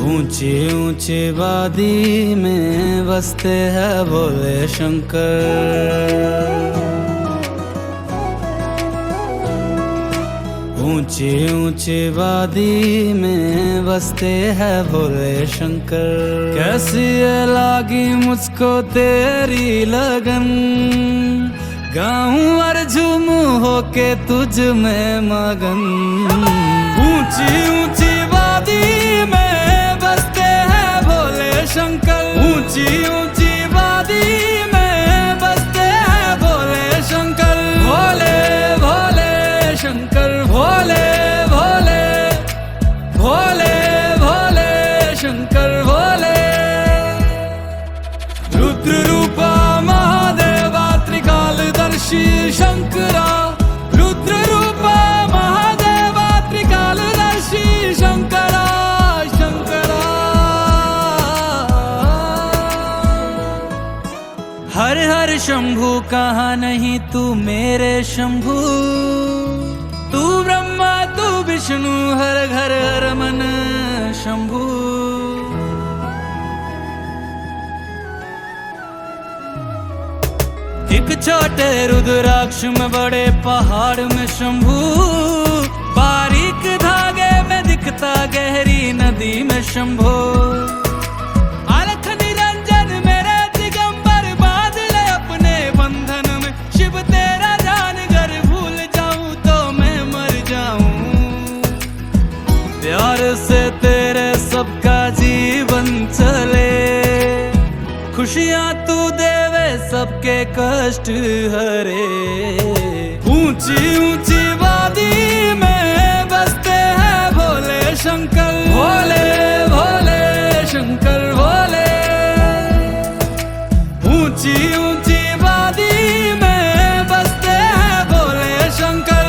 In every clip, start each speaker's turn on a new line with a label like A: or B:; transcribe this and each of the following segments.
A: ऊंची ऊंची वादी में बसते हैं भोले शंकर। ऊंची ऊंची वादी में बसते हैं भोले शंकर। कैसी ये लागी मुझको तेरी लगन, गाऊं और झूमूं होके तुझ में मगन। ऊंची ऊंची वादी में बसते हैं भोले शंकर। ऊंची ऊंची वादी में बसते हैं भोले शंकर। भोले भोले शंकर, भोले भोले भोले भोले शंकर भोले। रुद्र रूपा महादेवा त्रिकालदर्शी शंकरा। रुद्र रूपा महादेवा त्रिकालदर्शी शंकरा शंकरा। हर हर शंभु कहा नहीं तू मेरे शंभु। तू ब्रह्मा तू विष्णु हर घर हर मन शंभु। एक छोटे रुद्राक्ष में बड़े पहाड़ में शंभु। बारीक धागे में दिखता गहरी नदी में शंभु। अलख निरंजन मेरे दिगंबर बांध ले अपने बंधन में। शिव तेरा जान घर भूल जाऊं तो मैं मर जाऊं। प्यार से तेरे सबका जीवन चले। खुशियां तू देवे सबके कष्ट हरे। ऊंची ऊंची वादी में बसते हैं भोले शंकर। भोले भोले शंकर भोले। ऊंची ऊंची वादी में बसते हैं भोले शंकर।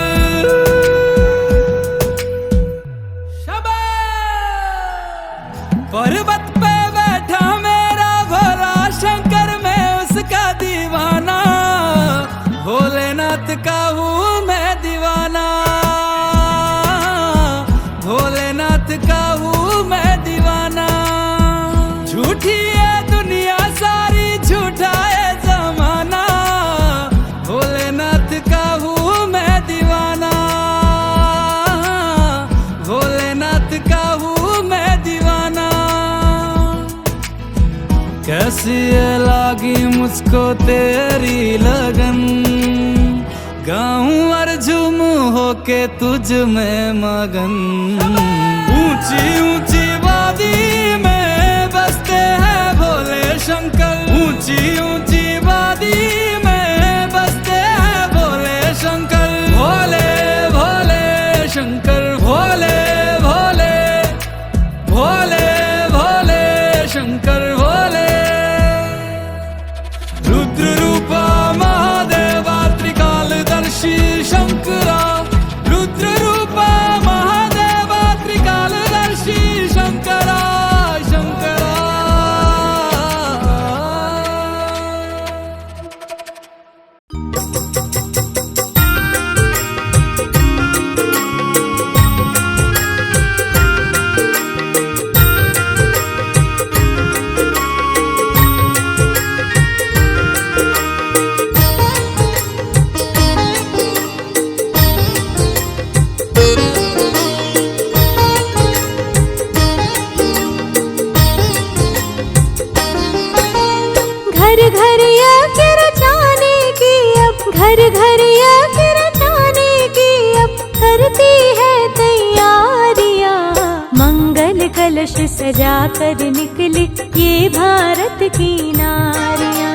A: पर्वत पे बैठा मेरा भोला शंकर, मैं उसका दीवाना। भोलेनाथ का हूँ मैं दीवाना। भोलेनाथ का हूँ मैं दीवाना। झूठी है दुनिया सारी, झूठा है जमाना। भोलेनाथ का हूँ मैं दीवाना। भोलेनाथ का हूँ मैं दीवाना। कैसी ये लागी मुझको तेरी लगन, गाऊं और झूमूं होके तुझ में मगन। ऊंची ऊंची वादी में बसते हैं भोले शंकर। ऊंची ऊंची वादी में बसते हैं भोले शंकर। भोले भोले शंकर भोले भोले भोले भोले शंकर भोले। रुद्र रूपा महादेवा त्रिकालदर्शी शंकरा। रुद्र रूपा महादेवा त्रिकालदर्शी शंकरा शंकरा।
B: घर घर यज्ञ रचाने की अब करती है तैयारियां। मंगल कलश सजा कर निकली ये भारत की नारियां।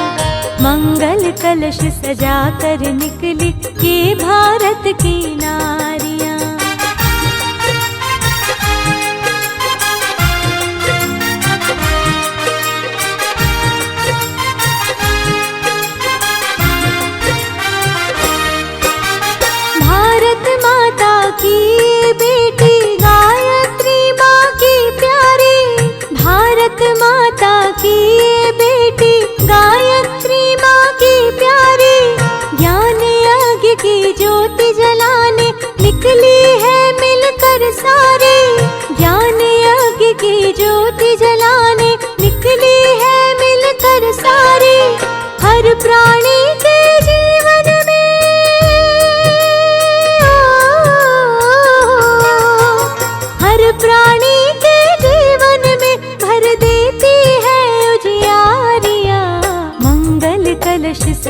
B: मंगल कलश सजा कर निकली ये भारत की नारियां। की बेटी गायत्री माँ की प्यारी। भारत माता की बेटी गायत्री माँ की प्यारी। ज्ञान यज्ञ की ज्योति जलाने निकली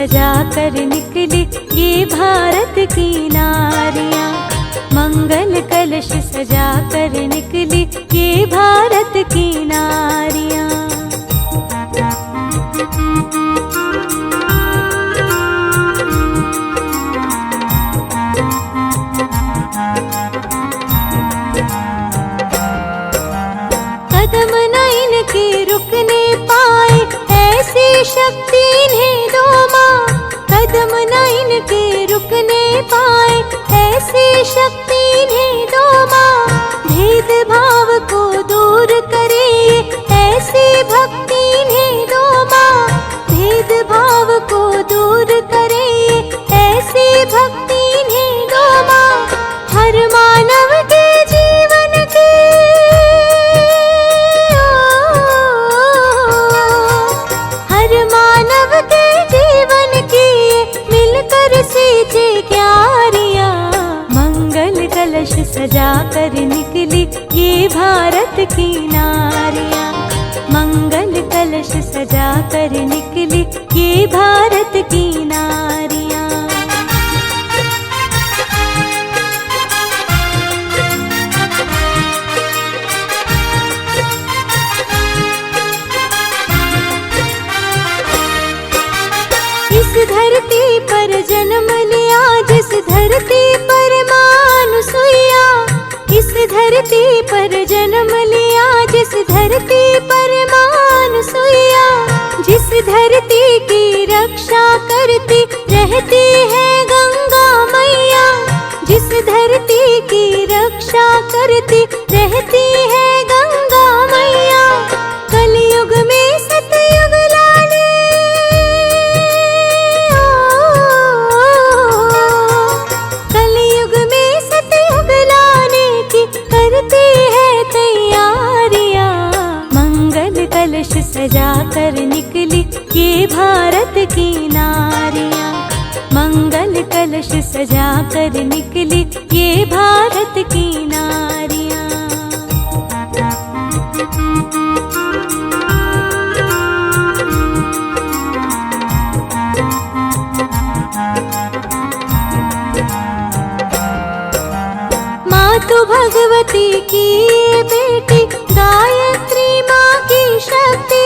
B: सजा कर निकली ये भारत की नारियां। मंगल कलश सजा कर निकली ये भारत की नारियां। कदम न इनके रुकने पाए ऐसी शक्ति इन्हें दो माँ। कदम न इनके रुकने पाए ऐसी शक्ति इन्हें दो माँ। भेदभाव को दूर करे ऐसी भक्ति इन्हें दो माँ। भेदभाव को दूर करे ऐसी भक्ति इन्हें दो माँ। हर मानव के जीवन की हर मानव के जीवन की मिलकर सींचे क्यारियां। मंगल कलश सजा कर निकली ये भारत की नारियां। मंगल कलश सजा कर निकली ये भारत की नारियां। इस धरती पर जन्म लिया जिस धरती पर मानुसुइया। इस धरती पर जन्म लिया जिस धरती पर मानुसुइया। जिस धरती की रक्षा करती रहती है गंगा मैया। जिस धरती की रक्षा करती रहती है गंगा मैया। कलयुग में सतयुग लाने कलयुग में सतयुग लाने की करती है तैयारियां। मंगल कलश सजा कर निकली ये भारत की नारियां। मंगल कलश सजा कर निकली ये भारत की नारियां। मातु भगवती की बेटी गायत्री माँ की शक्ति।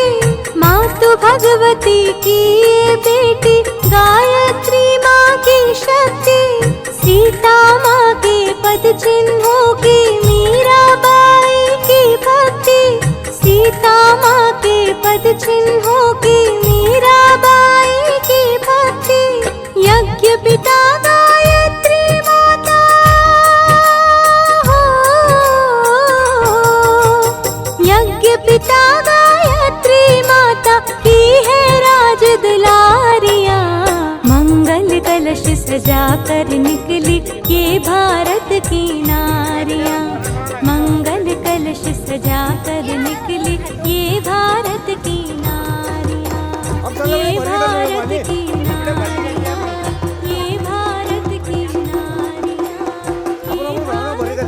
B: मातु भगवती की बेटी गायत्री माँ की शक्ति। सीता माँ के पद चिन्हों की मीराबाई की भक्ति। सीता माँ के पद चिन्हों की मीराबाई की भक्ति। यज्ञ पिता गायत्री माता यज्ञ पिता गायत्री माता की है राज दुलारियां। मंगल कलश सजा कर निकली ये भारत की नारियां। मंगल कलश सजा कर निकली ये भारत की नारियां। ये भारत की नारियां। ये भारत की नारियां। ये भारत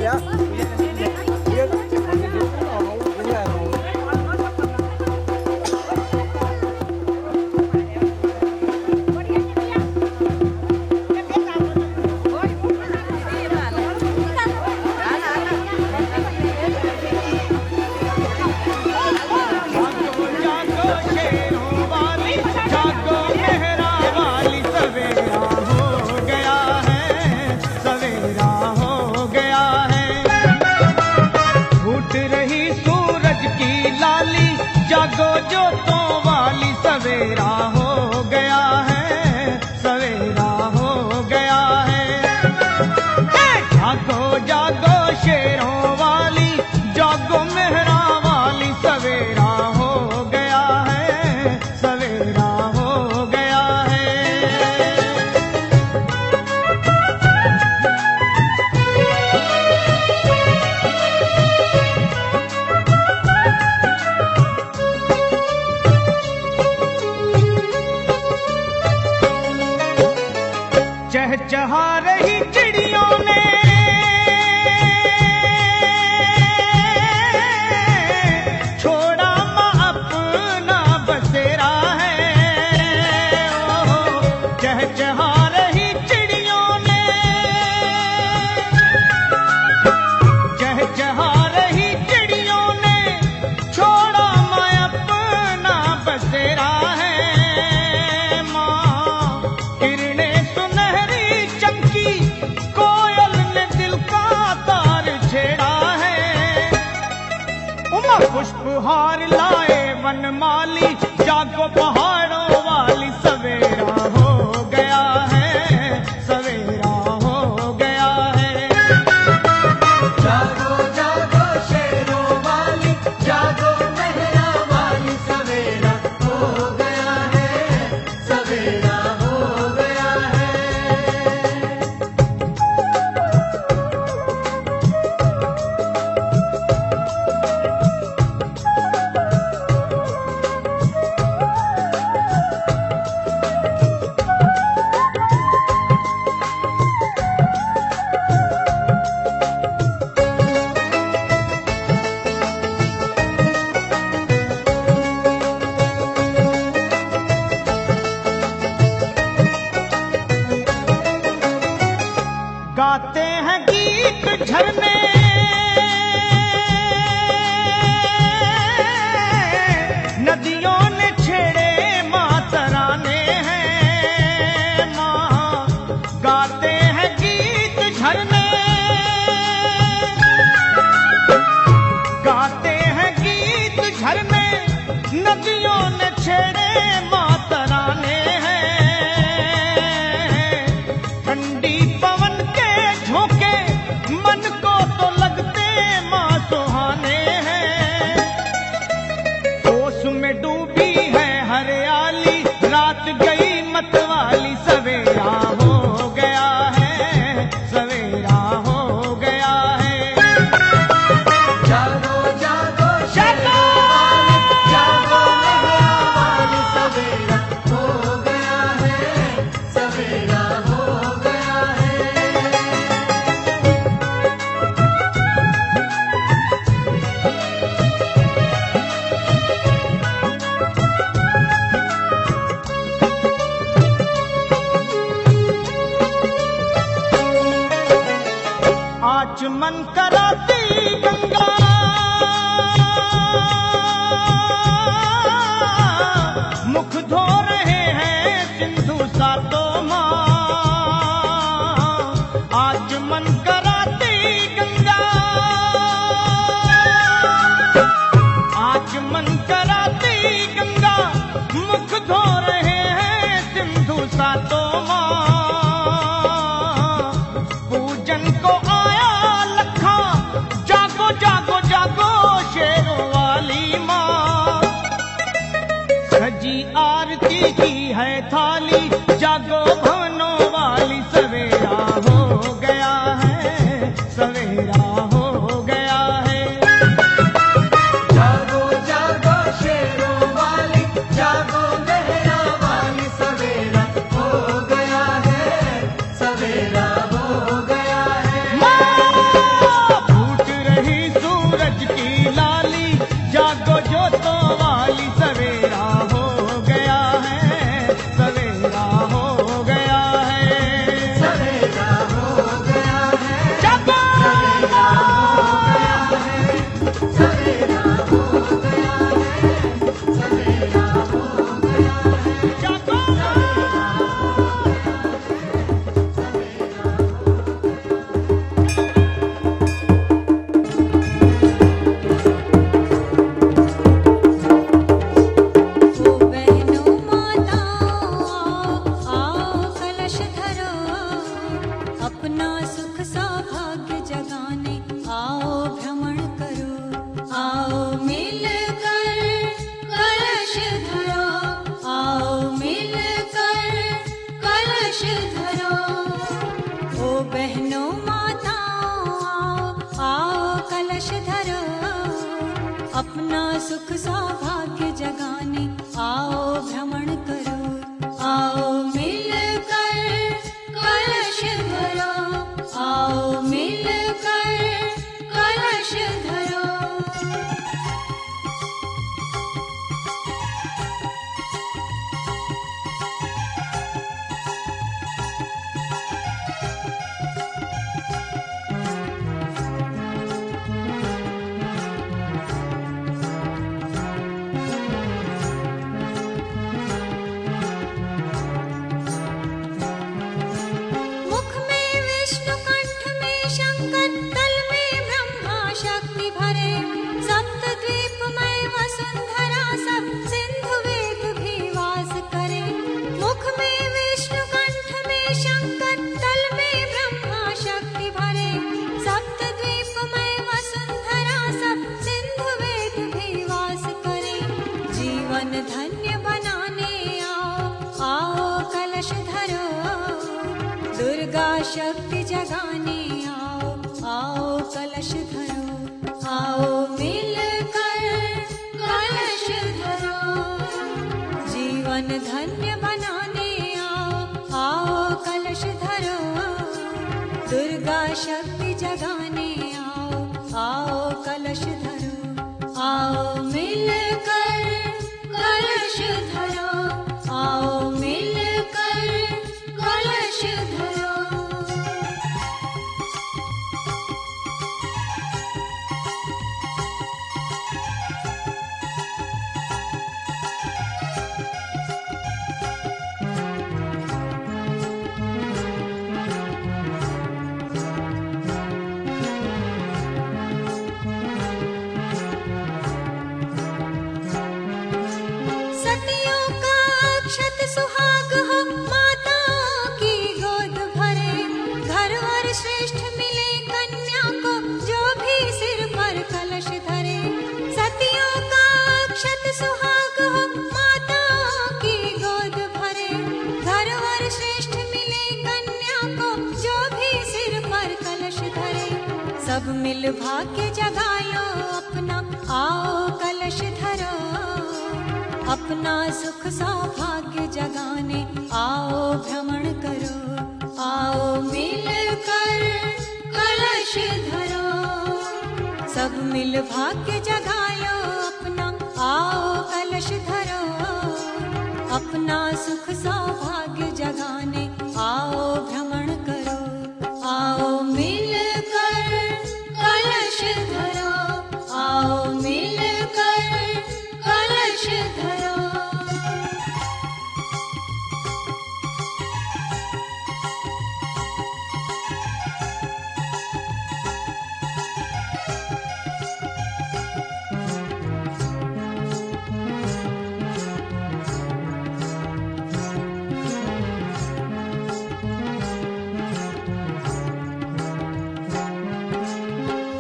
C: चहचहा रही चिड़ियों ने छोड़ा माँ अपना बसेरा है। पुष्पहार लाए वनमाली, जागो पहाड़ों वाली, सवेरा हो गया है, सवेरा हो गया है।
A: जागो जागो शेरों वाली, जागो मेहरा वाली, सवेरा हो गया है, सवेरा हो गया है।
C: गाते हैं गीत झरने, नदियों ने छेड़े माँ तराने हैं माँ। गाते हैं गीत झरने, गाते हैं गीत झरने, नदियों ने छेड़े माँ तराने हैं। ठंडी पवन के झोंके मन को तो लगते माँ सुहाने हैं। ओस में डूबी है हरियाली, रात गई मतवाली, सवेरा हो गया है, सवेरा हो गया है।
A: जागो जागो शेरों वाली, जागो मेहरा वाली, सवेरा हो गया है, सवेरा हो गया है।
C: आचमन कराती गंगा, मुख धो रहे हैं सिंधु सातों माँ। आचमन कराती गंगा, आचमन कराती गंगा, मुख धो रहे हैं सिंधु सातों माँ। पूजन को आया लखा, जागो जागो जागो शेरों वाली माँ। सजी आरती की है थाली, जागो भवनों वाली, सवेरा हो गया है, सवेरा हो गया है।
A: जागो जागो शेरों वाली, जागो मेहरा वाली, सवेरा हो गया है, सवेरा हो गया है।
C: माँ फूट रही सूरज की लाली, जागो जोतों वाली, सवेरा हो गया है, सवेरा हो गया है।
A: सवेरा हो गया है,
C: जागो
A: सवेरा हो गया है, सवेरा हो गया है, सवेरा हो गया है।
C: जागो।
B: ओ बहनों माताओं आओ कलश धरो, अपना सुख सौभाग्य जगाने आओ भ्रमण करो। आओ मिलकर कलश धरो, आओ मिलकर कलश धरो। ओ बहनों माताओं आओ कलश धरो, अपना सुख सौभाग्य जगाने आओ भ्रमण करो। आओ मिलकर कलश धरो, आओ मिलकर कलश धरो। शक्ति जगाने आओ, आओ कलश धरो, आओ मिलकर कलश धरो। जीवन धन्य बनाने आओ, आओ कलश धरो। दुर्गा शक्ति जगाने आओ, आओ कलश धरो, आओ मिलकर कलश धरो, आओ मिलकर कलश धरो। सतियों का अक्षत सुहाग हो, माताओं की गोद भरे। घर और श्रेष्ठ मिले कन्या को, जो भी सिर पर कलश धरे। सतियों का अक्षत सुहाग हो, माताओं की गोद भरे। घर और श्रेष्ठ मिले कन्या को, जो भी सिर पर कलश धरे। सब मिल भाग्य जगा लो अपना, आओ कलश धरो। अपना सुख सौभाग्य जगाने आओ भ्रमण करो, आओ मिलकर कलश धरो। सब मिल भाग्य जगा लो अपना, आओ कलश धरो। अपना सुख सौभाग्य जगाने आओ भ्रमण करो, आओ मिलकर कलश धरो, आओ मिलकर कलश धरो।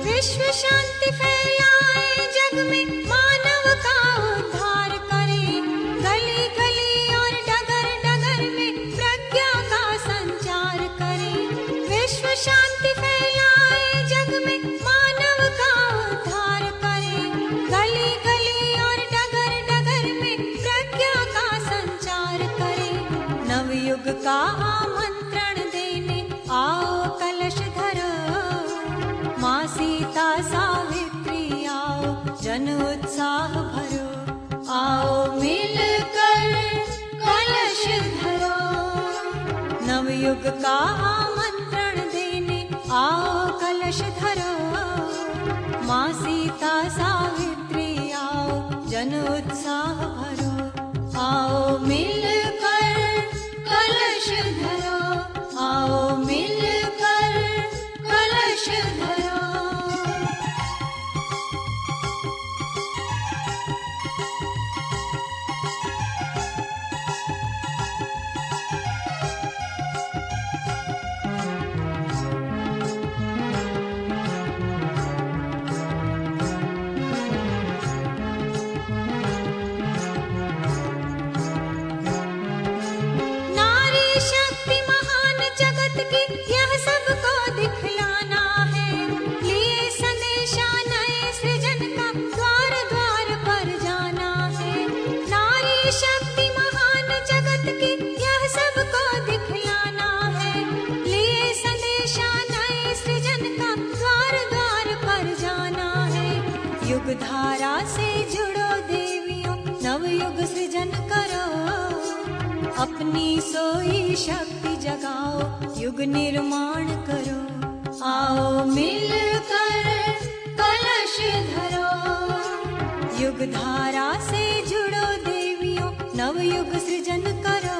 B: विश्व शांति फैलाए जग में, मानव का उद्धार करे। गली गली और डगर डगर में प्रज्ञा का संचार करे। विश्व शांति फैलाए जग में, मानव का उद्धार करे। गली गली और डगर डगर में प्रज्ञा का संचार करे। नवयुग का आमंत्रण देने आओ कलश धरो। माँ सीता सावित्री आओ, जन उत्साह भरो। आओ मिलकर कलश धरो। नवयुग का आमंत्रण देने आओ कलश धरो। माँ सीता सावित्री आओ, जन उत्साह भरो। आओ मिलकर कलश धरो, आओ मिलकर कलश धरो। नारी शक्ति महान जगत की, यह सबको दिखलाना है। लिए संदेशा नए सृजन का, द्वार द्वार पर जाना है। नारी शक्ति महान जगत की, यह सबको दिखलाना है। लिए संदेशा नए सृजन का, द्वार द्वार पर जाना है। युग धारा से जुड़ो देवियों, नवयुग सृजन करो। अपनी सोई शक्ति जगाओ, युग निर्माण करो। आओ मिलकर कलश धरो। युग धारा से जुड़ो देवियों, नवयुग सृजन करो।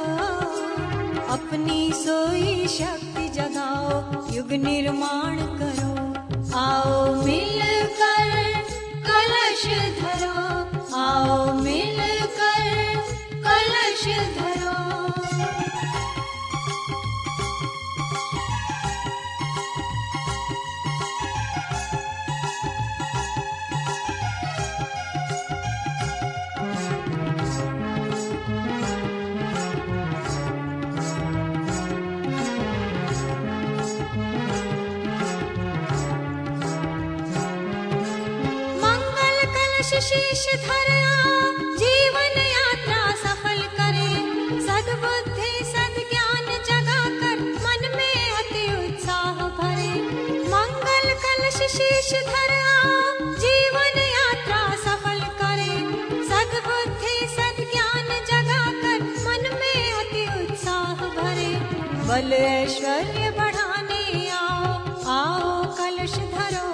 B: अपनी सोई शक्ति जगाओ, युग निर्माण करो। आओ मिलकर कलश धरो, आओ मिलकर कलश धरो। कलश शीश धरा जीवन यात्रा सफल करे सद्बुद्धि सद्ज्ञान जगा कर मन में अति उत्साह भरे मंगल कलश शीश धरा जीवन यात्रा सफल करे सद्बुद्धि सद्ज्ञान जगा कर मन में अति उत्साह भरे बल ऐश्वर्य बढ़ाने आओ आओ कलश धरो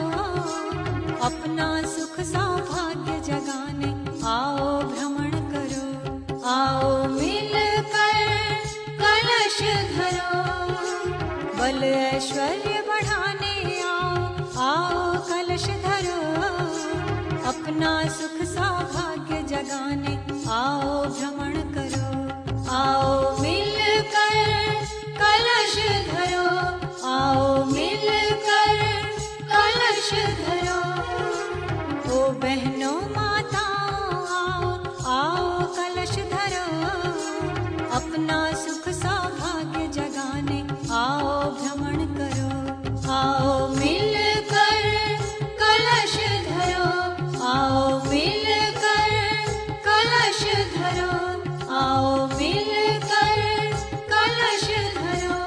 B: अपना सुख सौभाग्य जगाने आओ भ्रमण करो आओ मिलकर कलश धरो बल ऐश्वर्य बढ़ाने आओ आओ कलश धरो अपना सुख सौभाग्य जगाने आओ भ्रमण करो आओ मिलकर कलश धरो आओ मिलकर कलश धरो ओ बहनों माताओं आओ आओ कलश धरो अपना सुख सौभाग्य जगाने आओ भ्रमण करो आओ मिलकर कलश धरो आओ मिलकर कलश धरो आओ मिलकर कलश धरो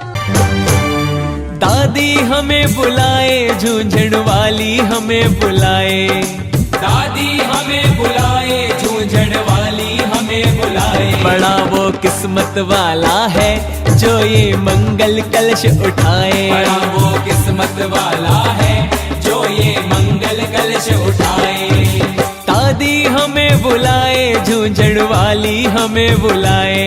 A: दादी हमें बुलाए झूंझण वाली हमें बुलाए दादी हमें बुलाए झूंझण वाली हमें बुलाए बड़ा वो किस्मत वाला है जो ये मंगल कलश उठाए बड़ा वो किस्मत वाला है जो ये मंगल कलश उठाए दादी हमें बुलाए झूंझण वाली हमें बुलाए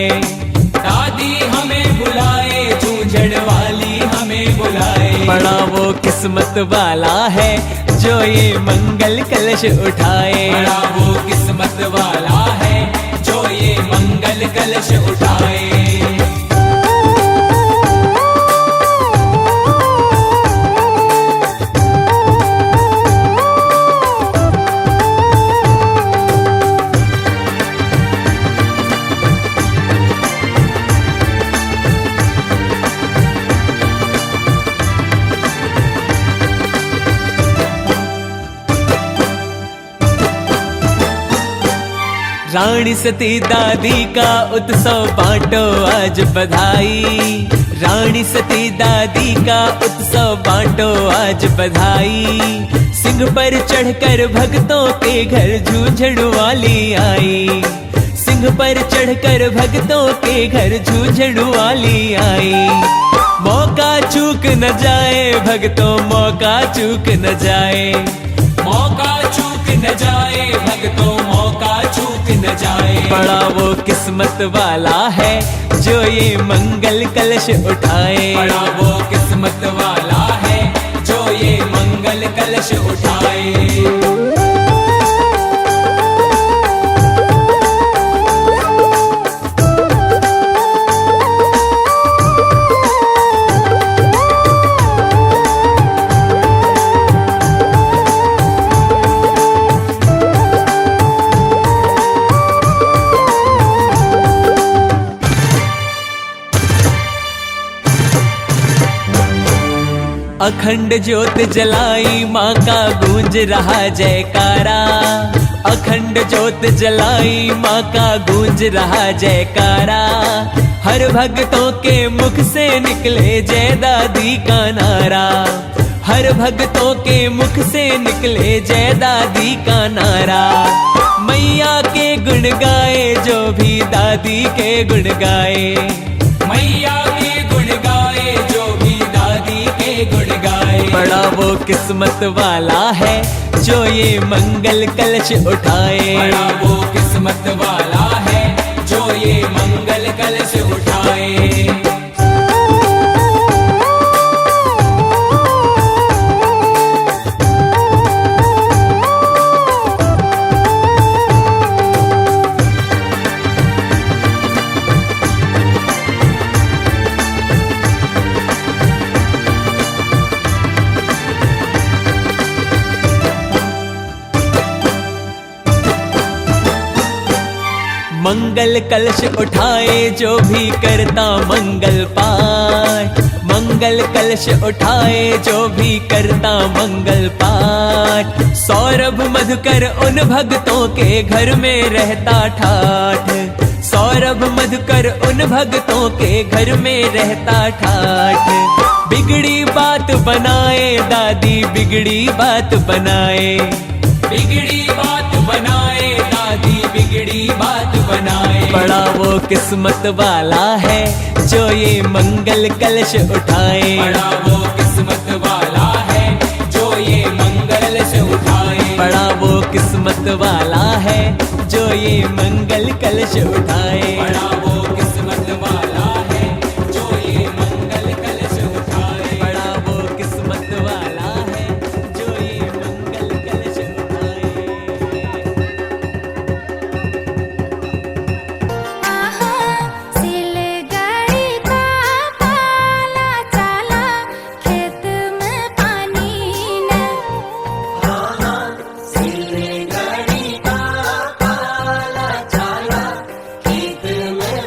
A: दादी हमें बुलाए झूंझण वाली हमें बुलाए बड़ा वो किस्मत वाला है जो ये मंगल कलश उठाए बड़ा वो किस्मत वाला है जो ये मंगल कलश उठाए रानी सती दादी का उत्सव बांटो आज बधाई रानी सती दादी का उत्सव बांटो आज बधाई सिंह पर चढ़कर भक्तों के घर झूझड़ वाली आई सिंह पर चढ़कर भक्तों के घर झूझड़ वाली आई मौका चूक न जाए भक्तों मौका चूक न जाए मौका चूक न जाए भक्तों मौका चूक न जाए बड़ा वो किस्मत वाला है जो ये मंगल कलश उठाए बड़ा वो किस्मत वाला है जो ये मंगल कलश उठाए अखंड ज्योत जलाई माँ का गूंज रहा जयकारा अखंड ज्योत जलाई माँ का गूंज रहा जयकारा हर भक्तों के मुख से निकले जय दादी का नारा हर भक्तों के मुख से निकले जय दादी का नारा मैया के गुण गाए जो भी दादी के गुण गाए मैया के गुण गाए जो भी दादी के गुण गाए बड़ा वो किस्मत वाला है जो ये मंगल कलश उठाए बड़ा वो किस्मत वाला है जो ये मंगल कलश उठाए मंगल कलश उठाए जो भी करता मंगल पाठ
D: मंगल कलश उठाए जो भी करता मंगल पाठ, सौरभ मधुकर उन भक्तों के घर में रहता ठाठ, सौरभ मधुकर उन भक्तों के घर में रहता ठाठ। बिगड़ी बात बनाए दादी बिगड़ी बात बनाए, बिगड़ी बात बनाए दादी बिगड़ी बात बनाए। बड़ा वो किस्मत वाला है जो ये मंगल कलश उठाए, बड़ा वो किस्मत वाला है जो ये मंगल कलश उठाए, बड़ा वो किस्मत वाला है जो ये मंगल कलश उठाए, बड़ा वो किस्मत वाला है जो ये मंगल कलश उठाए, बड़ा वो किस्मत वाला है जो ये मंगल कलश उठाए।
B: सिलगड़ी का पाला चला खेत में पानी न,
D: सिलगड़ी का पाला चला खेत में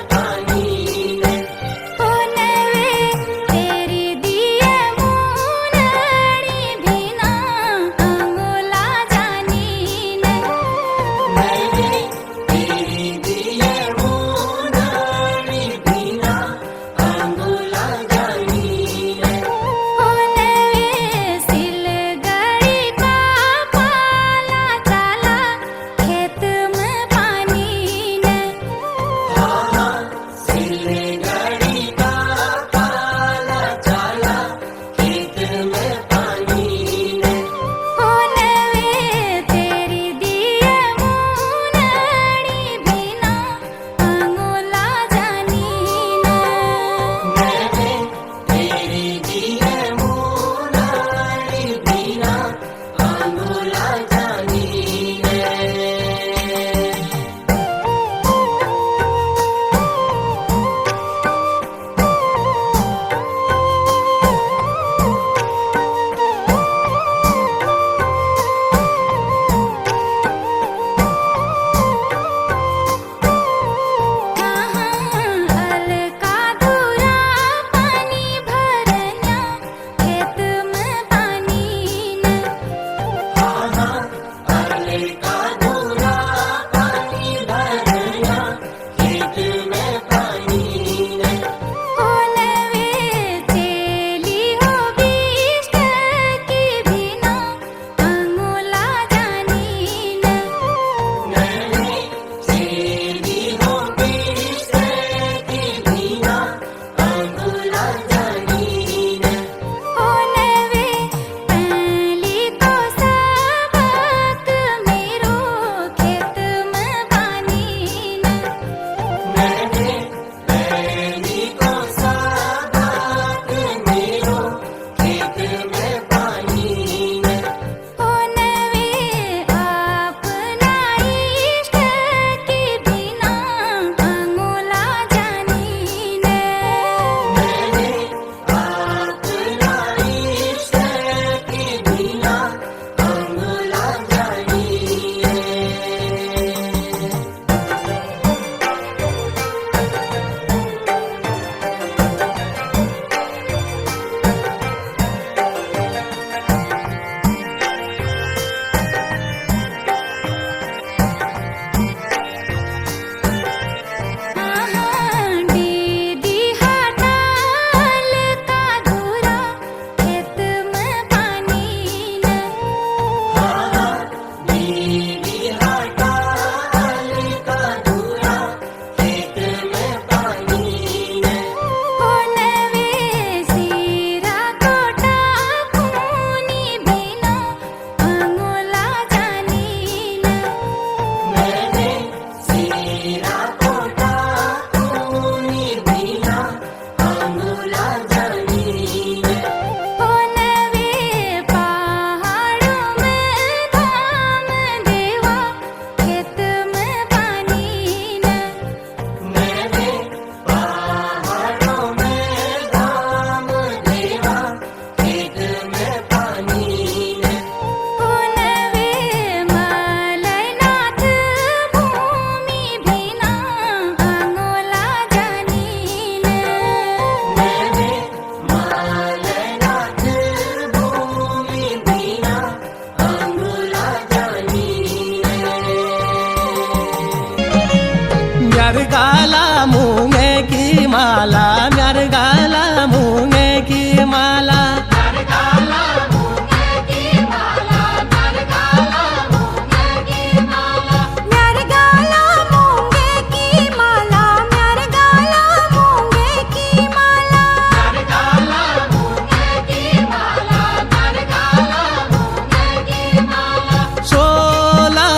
E: म्यार गाला मूंगे की माला, म्यार गाला मूंगे की माला।
B: म्यार गाला मूंगे की माला, म्यार गाला मूंगे की माला। म्यार गाला मूंगे की माला, म्यार गाला मूंगे की माला। म्यार गाला मूंगे की माला, म्यार गाला मूंगे की माला।
E: सोला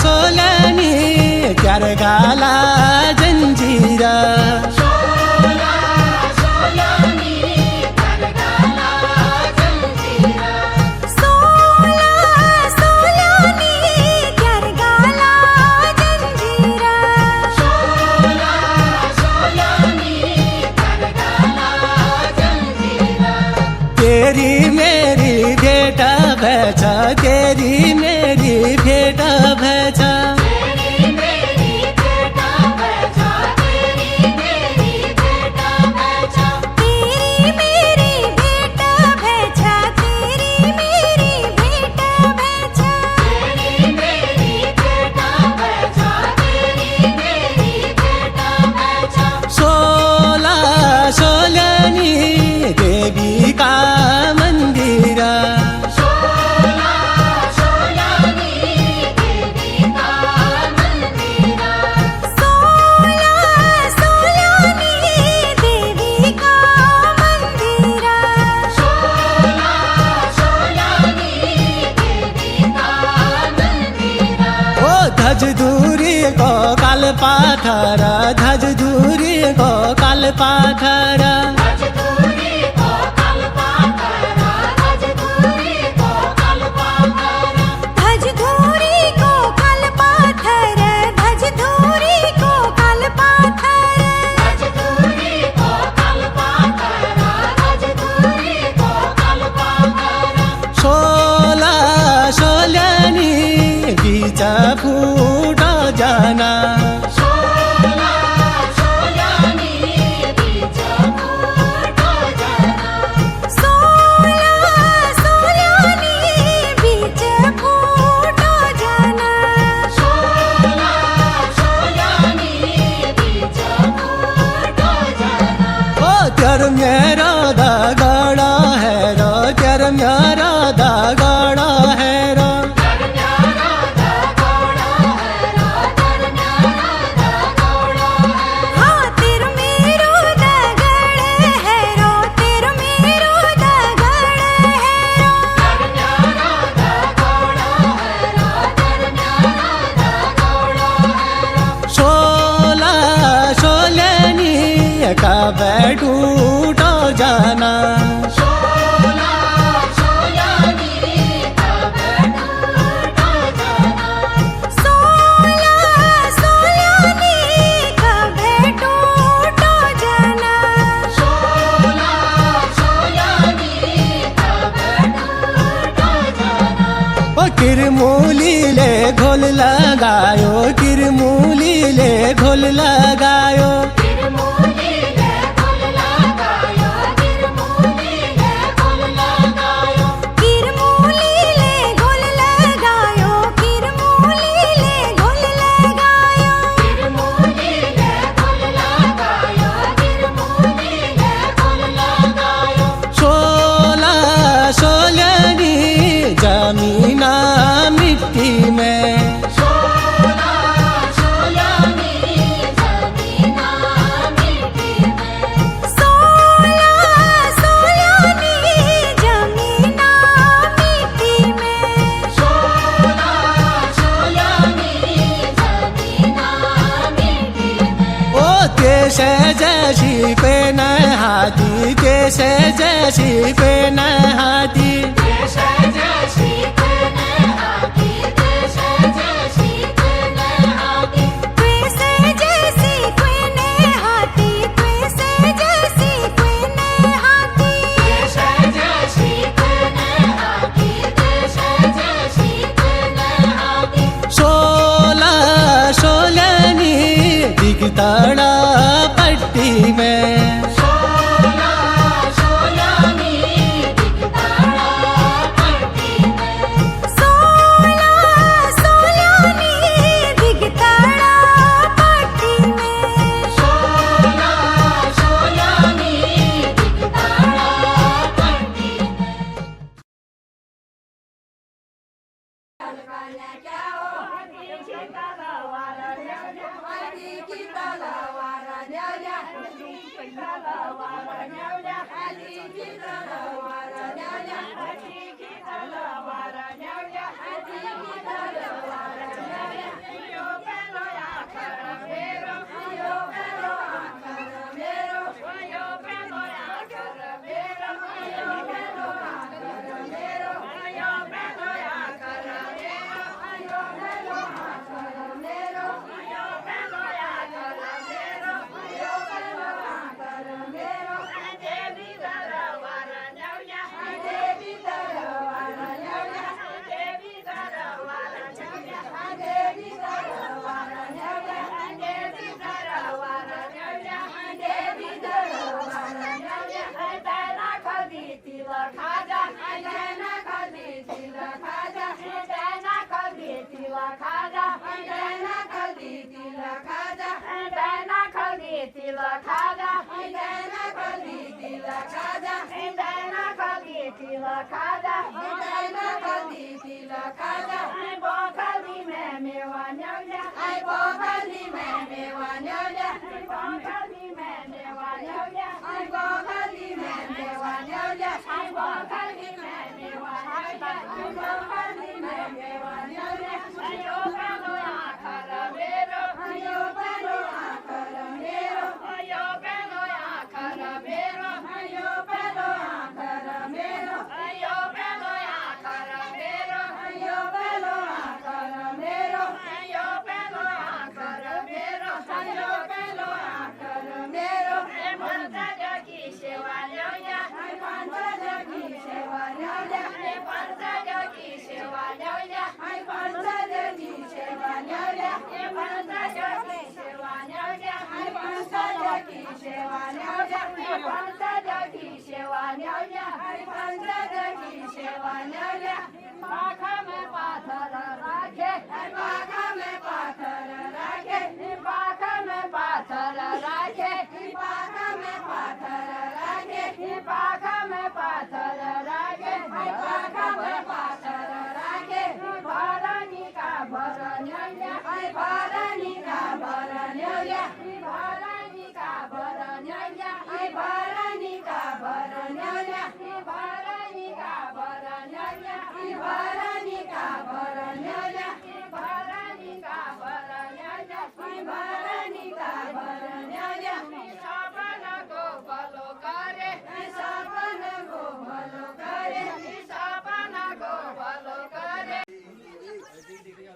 E: सोलनी त्यार गाला जंजीरा,
B: सोला सोलनी त्यार गाला जंजीरा। सोला सोलनी त्यार गाला जंजीरा। सोला सोलनी त्यार गाला जंजीरा।
E: तेरी मेरी भेटा भैजा, तेरी मेरी भेटा भैजा।
B: तेरी मेरी भेटा भैजा, तेरी मेरी भेटा भैजा। तेरी मेरी भेटा भैजा, तेरी मेरी भेटा भैजा। तेरी मेरी भेटा भैजा, तेरी मेरी भेटा भैजा।
E: सोला सोलनी देवी का मंदिरा,
B: सोला सोलनी देवी का मंदिरा। सोला सोलनी देवी का मंदिरा। सोला सोलनी देवी का मंदिरा।
E: ओ धज दूरी को काल पाथरा, धज दूरी को काल पाथरा।
B: धजधूरी को कल पाथरा, धजधूरी को कल पाथरा। धजधूरी को कल पाथरा, धजधूरी को कल पाथरा। धजधूरी को कल पाथरा, धजधूरी को कल पाथरा।
E: सोला सोलनी बीच फूट जाना,
B: सोला सोलनी बीच फूट जाना। सोला सोलनी बीच फूट जाना। सोला सोलनी बीच फूट जाना।
E: ओ तेर मेरा दा गाड़ा है रो, तेर मेरा दा गाड़ा है रो।
B: तर न्यारा दा गौड़ा है रो, तर न्यारा दा गौड़ा है। हाँ तेर मेरो दा गड़ है रो, तेर मेरो दा गड़ है रो। तर न्यारा दा गौड़ा है रो, तर न्यारा दा गौड़ा है रो।
E: सोला सोलनी का बैठूट जाना,
B: सोला सोलनी कब टूट जाना। सोला सोलनी कब टूट जाना। सोला सोलनी कब टूट जाना।
E: ओ किरमूली ले घोल लगायो, किरमूली ले घोल लगायो।
B: तिरमूली ले घोल लगायो, तिरमूली ले घोल लगायो। तिरमूली ले घोल लगायो, तिरमूली ले घोल लगायो। तिरमूली ले घोल लगायो, तिरमूली ले घोल लगायो।
E: सोला सोलनी जमीना मिट्टी में,
B: सोला सोलनी जमीना मिट्टी में। सोला सोलनी जमीना मिट्टी में। सोला सोलनी जमीना मिट्टी में।
E: ओ देश जैसी पे न हाथी, देश जैसी पे न हाथी।
B: देश जैसी तेने हाथी, देश जैसी तेने हाथी। देश जैसी तेने हाथी, देश जैसी तेने हाथी। देश जैसी तेने हाथी, देश जैसी तेने हाथी।
E: सोला सोलनी दिखताड़ा पट्टी में,
B: सोला सोलनी दिखताड़ा पट्टी में। सोला सोलनी दिखताड़ा पट्टी में।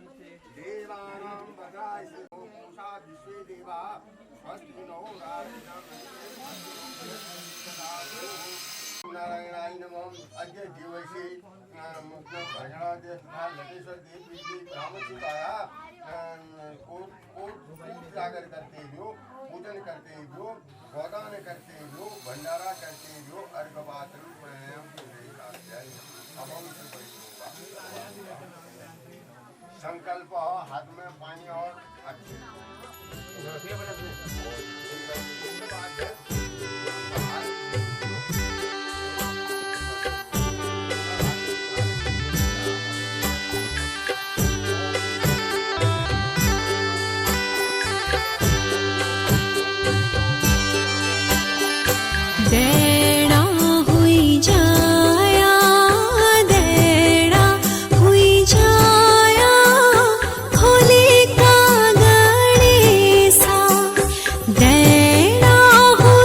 F: देवानां भद्राय पूषा विश्वे देवा स्वस्ति नो नारायणाय नमः। अद्य दिवसे मुक्तं भजनादि तथा लटेश्वर देव ब्राह्मणों जागर करते हो, पूजन करते हो, गोदान करते हो, भंडारा करते हो, अर्घपात्र प्राणायाम संकल्प हाथ में पानी और अच्छे
B: देना हुई जाया, देना हुई जाया, होली का गणेशा। देना हुई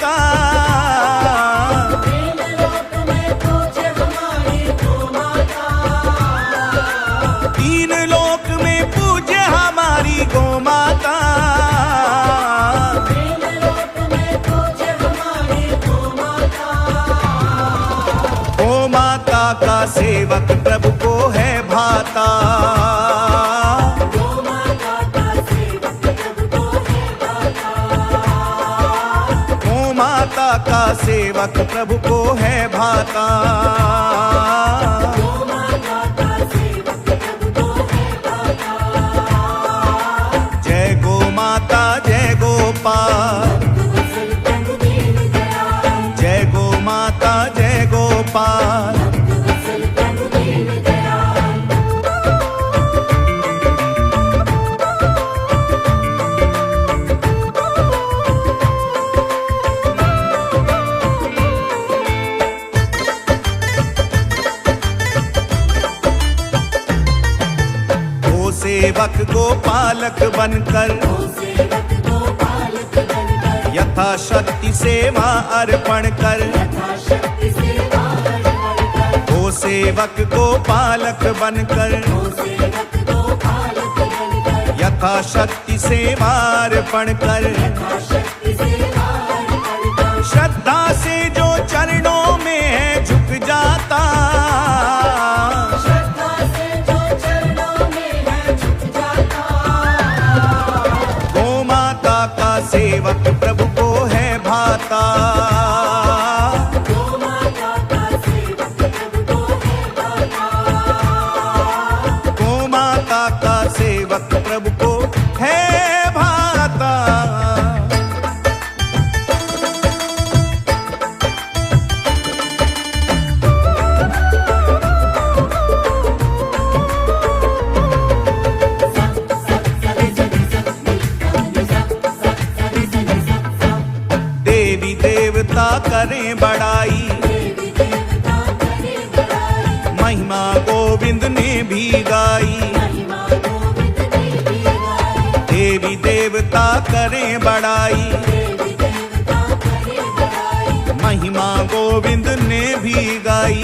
C: माता। तीन लोक में पूज्य हमारी गौ माता। गौ माता का सेवक प्रभु को है भाता। गौ माता का सेवक प्रभु को है भाता। जय गो माता जय गोपाल, जय गो माता जय गोपाल। गो सेवक गोपालक बनकर यथाशक्ति सेवा अर्पण कर। गो सेवक गोपालक बनकर यथाशक्ति सेवा अर्पण कर। श्रद्धा से जो चरणों में है झुक जाता। गौ माता का सेवक प्रभु को है भाता। गौ माता का सेवक प्रभु को है भाता। देवी देवता करें बड़ाई, महिमा गोविंद ने भी गाई। देवी देवता करें बड़ाई, महिमा गोविंद ने भी गाई।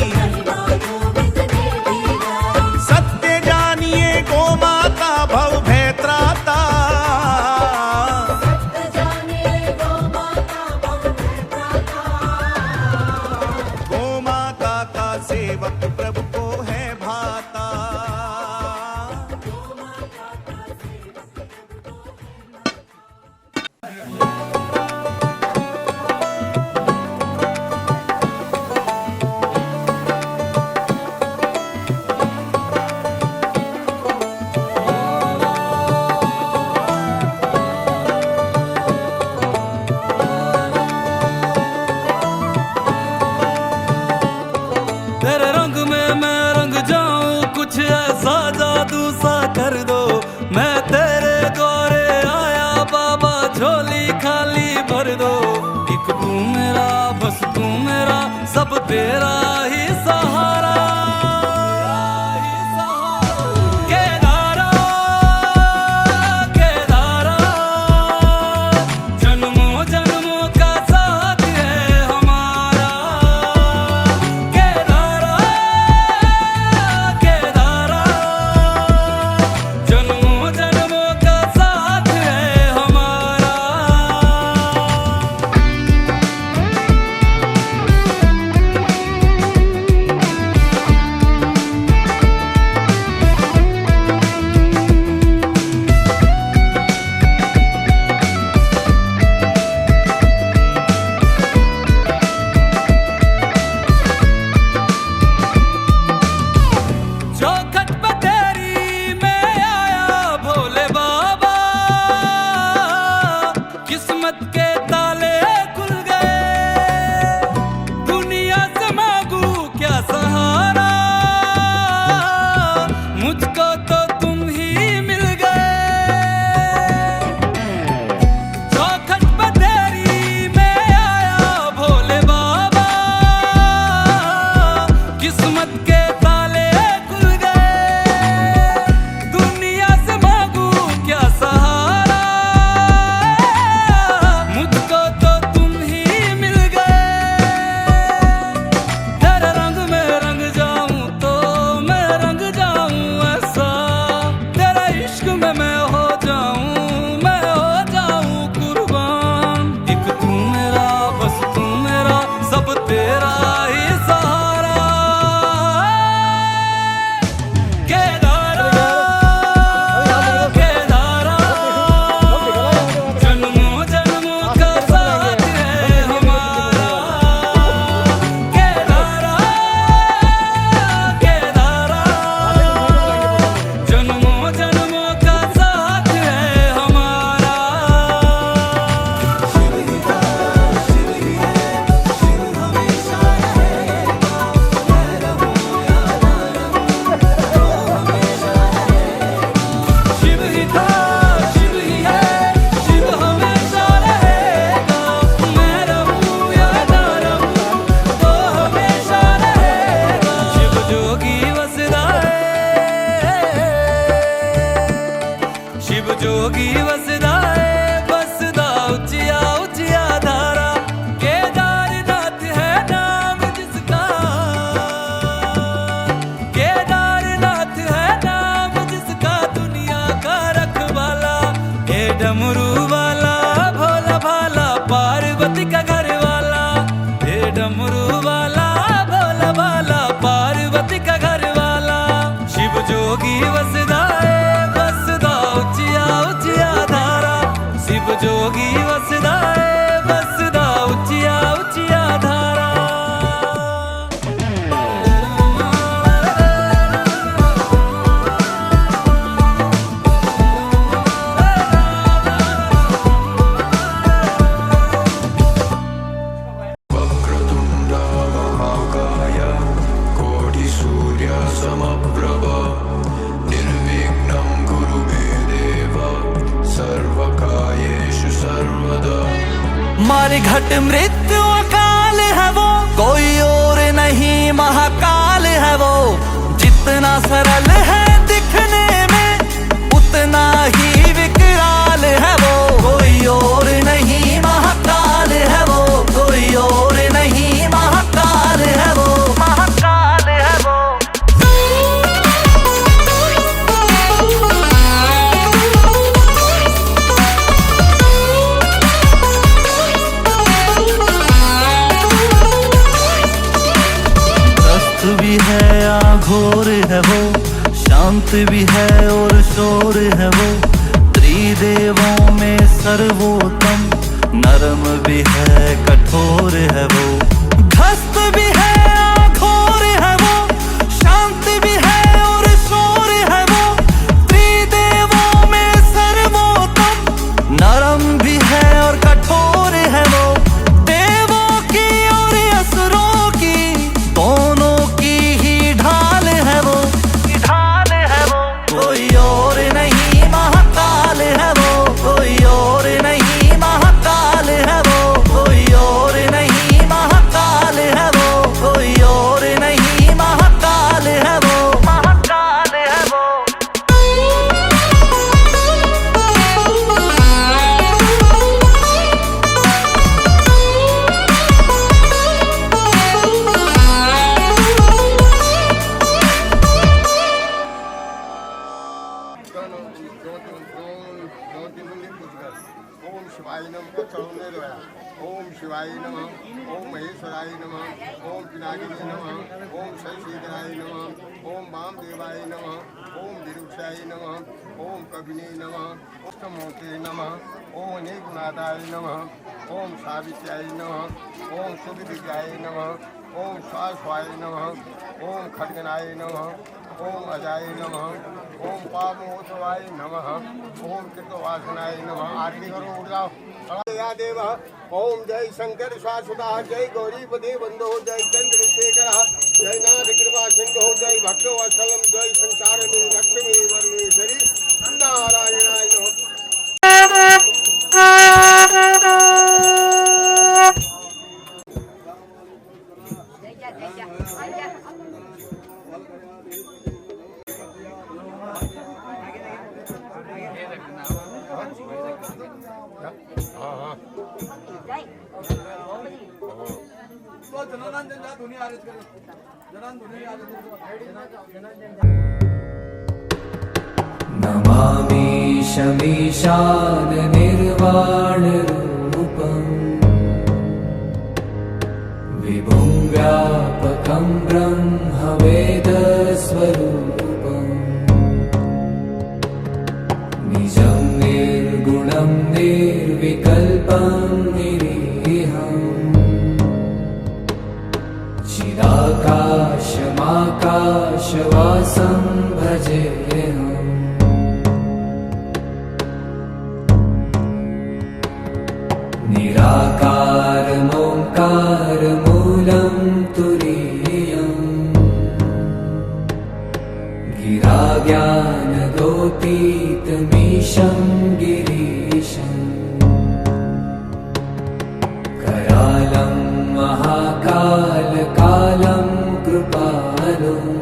C: सत्य जानिए गो माता भव भय त्राता। गौ माता का सेवक प्रभु को है भाता।
A: डमरू वाला भोला भाला पार्वती का घर वाला, हे डमरू वाला भोला भाला पार्वती का घर वाला। शिव जोगी वसदा वसदा उचिया उचिया धारा, शिव जोगी वसदा वसदा उचिया उचिया धारा।
G: मारे घट मृत्यु अकाल है वो, कोई और नहीं महाकाल है वो। जितना सरल है दिखने में उतना ही विकराल है वो। कोई और नहीं महाकाल है वो, कोई और नहीं महाकाल है वो, महाकाल है वो। भी है आघोर है वो, शांत भी है और शोर है वो। त्रिदेवों में सर्वोत्तम, नरम भी है कठोर है वो। ध्वस्त भी है आघोर है वो, शांत भी है और शोर है वो। त्रिदेवों में सर्वोत्तम, नरम भी है और कठोर है वो। देवों की और असुरों की दोनों ढाल है वो, ढाल है वो। कोई और नहीं महाकाल है वो, कोई और नहीं महाकाल है वो, कोई और नहीं महाकाल है वो, कोई और नहीं महाकाल है वो, महाकाल है वो।
F: ओम शिवाय नमः चढ़ने दो। ओम शिवाय नमः, ओम महेश्वराय नमः, ओम पिनाकिनी नमः, ओम शशिधराय नमः, ओम वामदेवाय नमः, ओम विरुक्षाय नमः, ओम कविने नमः, अष्टमूर्ते नमः, ओम अनेकनाथाय नमः, ओम सावित्र्याय नमः, ओम सुविदिव्याय नमः, ओम स्वास्वाय नमः, ओम खड्गनाय नमः, ओम अजाय नमः, ओम पामोत्सवाय नमः, ओम कृतवासनाय नमः। आरती करो, उठ जाओ। या देव ओम जय शंकर शाश्वता, जय गौरीपदे बंधो, जय चंद्रशेखर, जय नाथ कृपा सिंधु, जय भक्तवत्सलम, जय संसारिणी लक्ष्मी परमेश्वरी नारायणाय नमः।
D: नमामि शमीशान निर्वाण रूपम्, विभुं व्यापकं ब्रह्म वेद स्वरूपम्। निजं निर्गुणं निर्विकल्पं निरीहम्, चिदाकाशमाकाशवासं भजेऽहम्। निराकारमोङ्कारमूलं तुरीयम्, गिराज्ञानगोतीतमीशं गिरीशम्। करालं महाकालकालं कृपालुम्,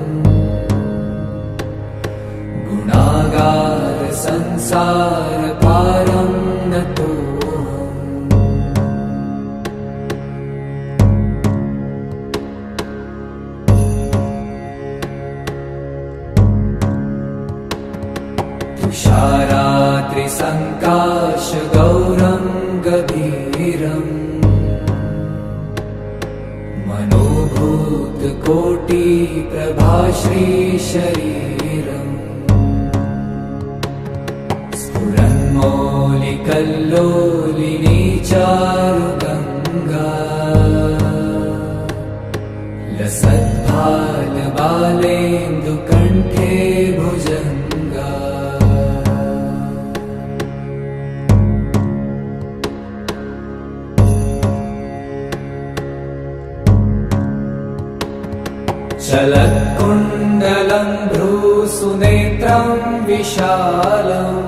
D: गुणागार संसार पारं नतोऽहम्। तुषारा त्रिसङ्काश गौरं गभीरम् मनोभूत कोटि प्रभाश्री शरीरम् स्फुरन्मौलिकल्लोलिनी चारुगङ्गा लसद्भालबालेन्दुकण्ठे भुजङ्गा चलत्कुण्डलं भ्रूसुनेत्रं विशालम्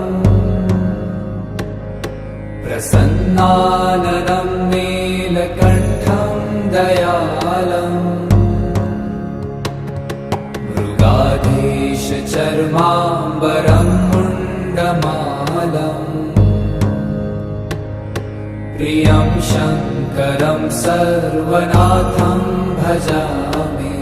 D: प्रसन्नाननं नीलकण्ठं दयालम् मृगाधीशचर्माम्बरं मुण्डमालम् प्रियं शङ्करं सर्वनाथं भजामि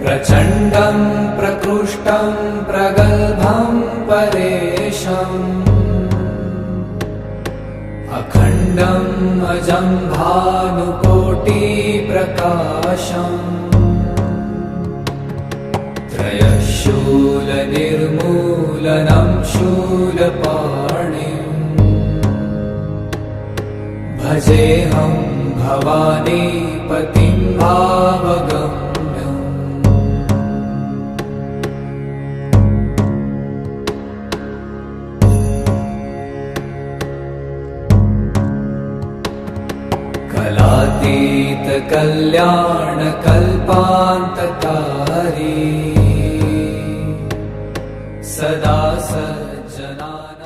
D: प्रचण्डं प्रकृष्टं प्रगल्भं परेशम् अखण्डम् अजं भानुकोटिप्रकाशम् त्रयशूलनिर्मूलनं शूलपाणिम् भजेऽहं भवानीपतिं भावगम्यम् कलातीत कल्याण कल्पान्तकारी सदा सज्जनानन्द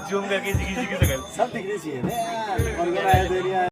H: जूम करके किसी की शकल
E: सब दिखनी चाहिए ना यार ऑर्गेनाइज एरिया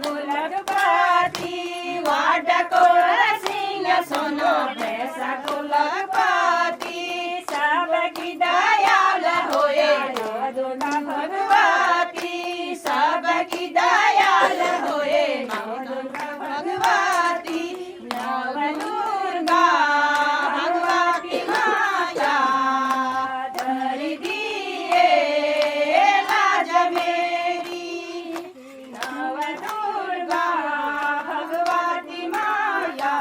B: गुलगपाती वाडकोर सिंह सोनो पैसा गुलगपाती सबकी दयाल होए नवदुर्गा भगवती सबकी दयाल होए नवदुर्गा भगवती नवदुर्गा भगवती माया धरि दिए लाज मेरी नवदुर्गा भगवती माया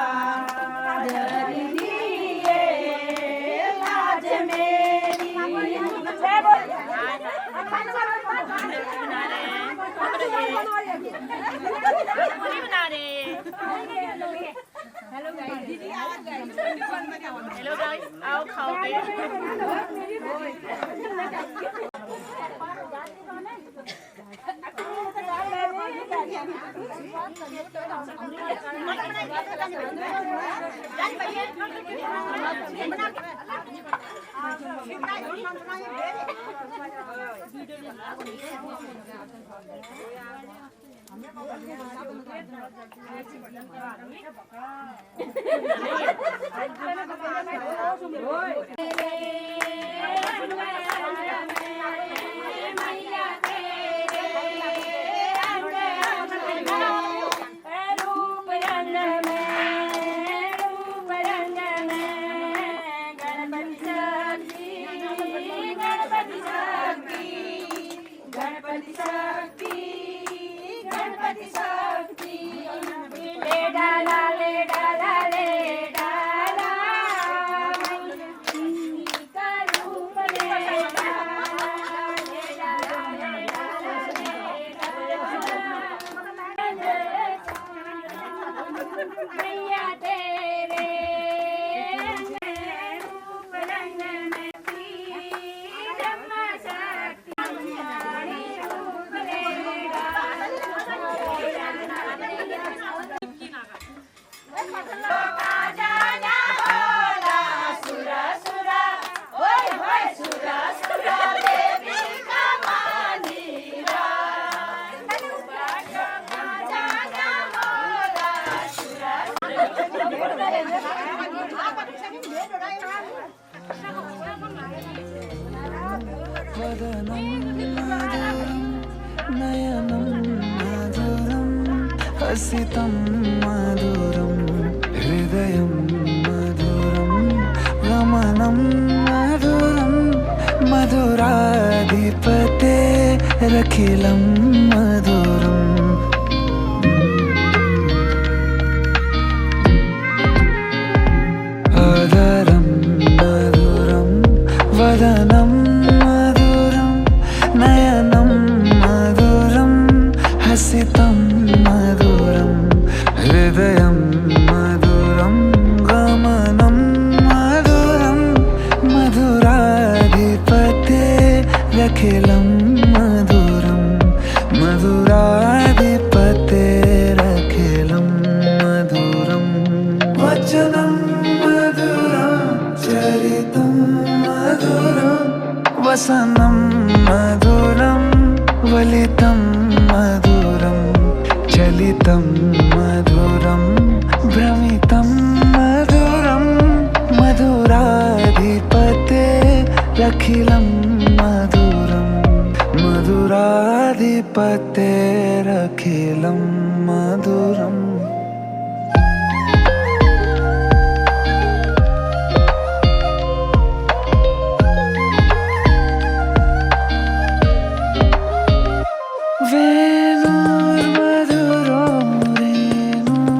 B: धरि दिए लाज मेरी
I: हेलो गाइस आओ खाओ पे
B: रूप रंग में गणपति शक्ति गणपति शक्ति गणपति शक्ति गणपति शक्ति ले डाला ले डाला ले डाला का रूप ले डाला ले डाला ले डाला ले डाला मैया तेरे रूप रंग में ब्रह्मा शक्ति रूप ले डाला सुरा सुरा ओए होए सुरा सुरा देवी का मंदिरा
G: नयनं मधुरं हसितं मधुरं हृदयं मधुरं गमनं मधुरं मधुराधिपतेरखिलं मधुरम् अधरं मधुरं वदनं मधुरं नयनं मधुरं हसितं मधुरं हृदयं मधुरं गमनं मधुरं मधुराधिपतेरखिलं मधुरं मधुराधिपतेरखिलं मधुरं वचनं मधुरं चरितं मधुरं वसनं मधुरं वलितं मधुरं चलितं मधुरं भ्रमितं मधुरं मधुराधिपतेरखिलं मधुरं मधुराधिपतेरखिलं मधुरम् वेणुर्मधुरो रेणुर्मधुरा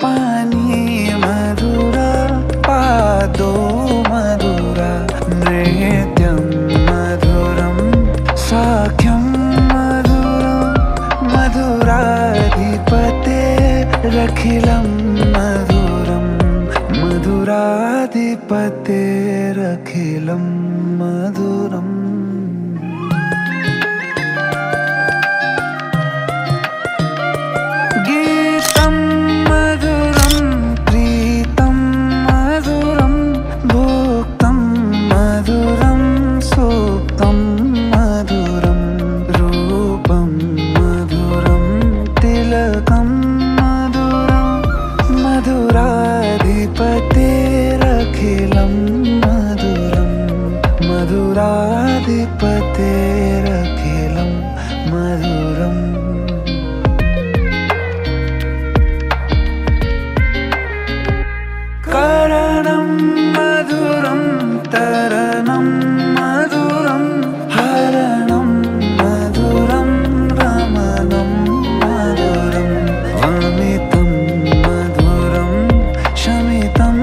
G: पानी मधुरा पादो मधुरा नृत्यं मधुरं साख्यं मधुरं मधुराधिपतेरखिलं मधुरं मधुराधिपतेरखिलं मधुरम् गीतं मधुरं प्रीतं मधुरं भोक्तं मधुरं सूक्तं मधुरं रूपं मधुरं मधुराधिपतेरखिलं मधुरम् करणं मधुरं तरणं मधुरं हरणं मधुरं रमणं मधुरं वमितं मधुरं शमितं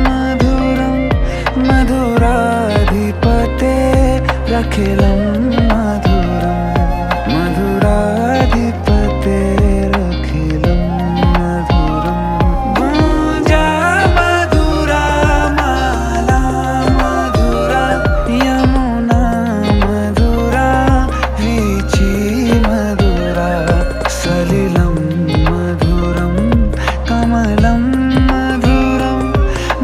G: मधुरं मधुराधिपतेरखिलं मधुरं मधुराधिपतेरखिलं मधुरं गुंजा मधुरा माला मधुरा यमुना मधुरा वीची मधुरा सलिलं मधुरं कमलं मधुरं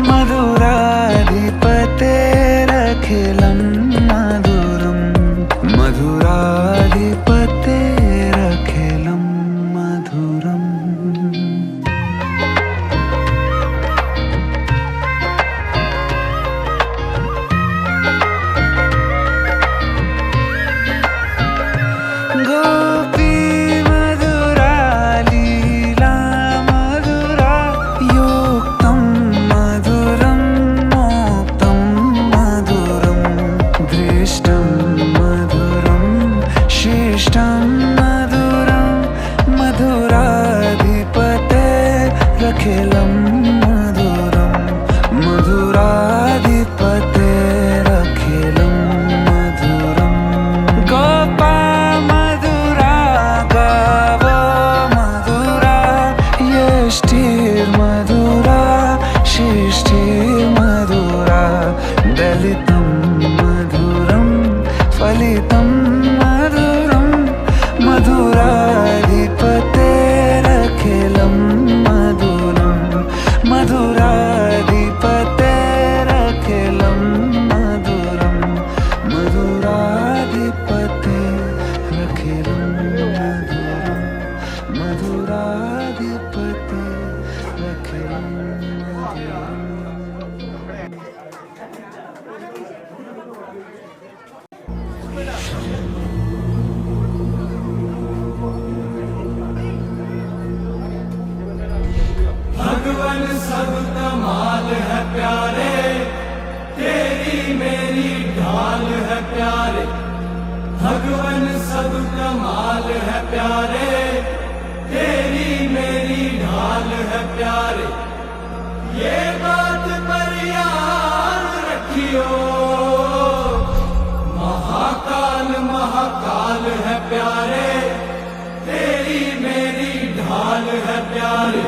G: मधुराधिपतेरखिलं मधुरं मधुराधिपतेरखिलं मधुरम् गोपी मधुरा लीला मधुरा योक्तं मधुरं मोक्तं मधुरं दृष्टं मधुरं शिष्टं मधुरं मधुराधिपतेरखिलं मधुरं मधुराधिपतेरखिलं मधुरं गोपा मधुरा गावो मधुरा यष्टिर्मधुरा शिष्टिर्मधुरा दलितं मधुरं फलितं मधुरं मधुराधिपतेरखिलं मधुरं मधुराधिपतेरखिलं मधुरं मधुराधिपतेरखिलं मधुरं मधुराधिपतेरखिलं मधुरम्
A: भगवन सब कमाल है प्यारे, तेरी मेरी ढाल है प्यारे। भगवन सब कमाल है प्यारे, तेरी मेरी ढाल है प्यारे। ये बात पर याद रखियो, महाकाल महाकाल है प्यारे, तेरी मेरी ढाल है प्यारे।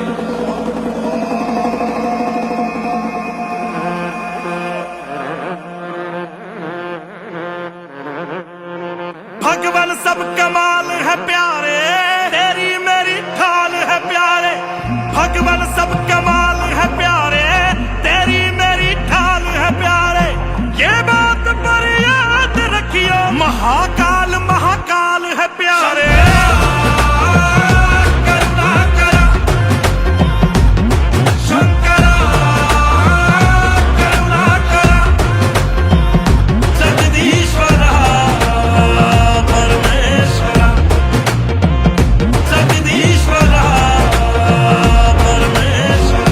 H: भगवान सब कमाल है प्यारे, तेरी मेरी ढाल है प्यारे। भगवान सब कमाल है प्यारे, तेरी मेरी ढाल है प्यारे। ये बात पर याद रखियो, महाकाल महाकाल है प्यारे। करुणाकरा शंकरा, करुणाकरा जगदीश्वरा परमेश्वरा, जगदीश्वरा परमेश्वरा।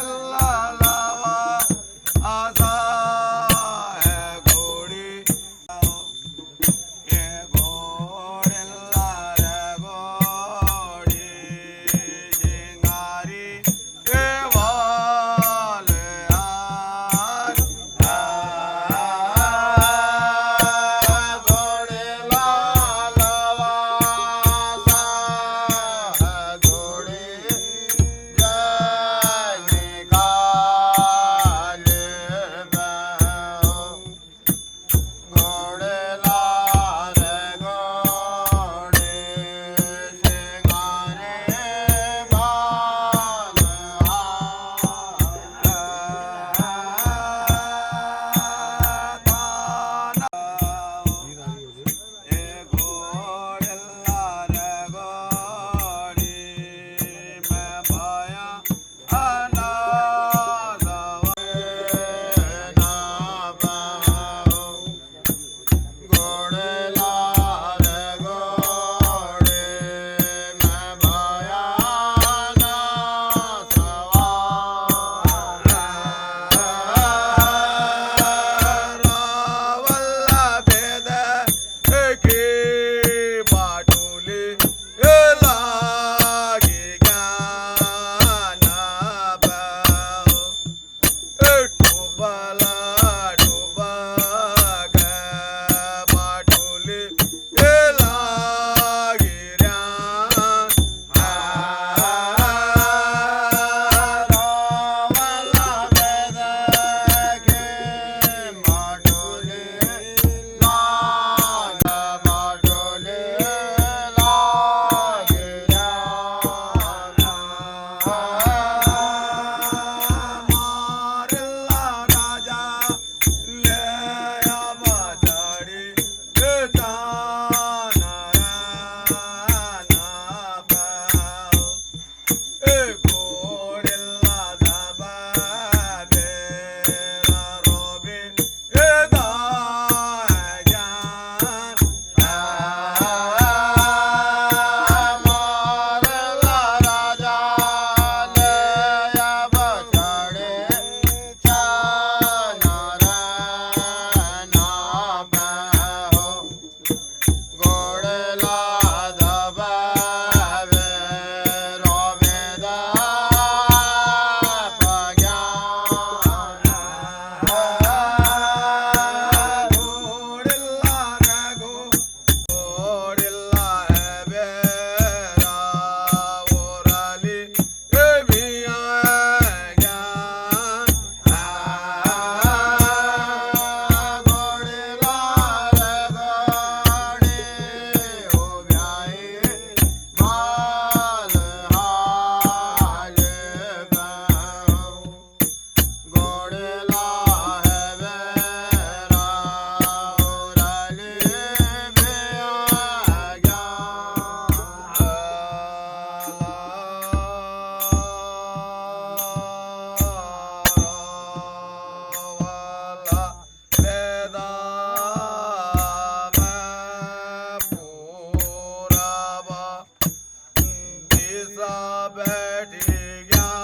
F: सा बैठी ज्ञान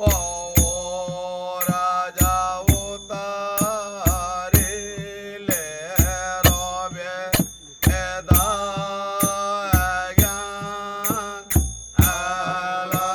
F: ओ राजा उतारे ले रोबे एदा ज्ञान आला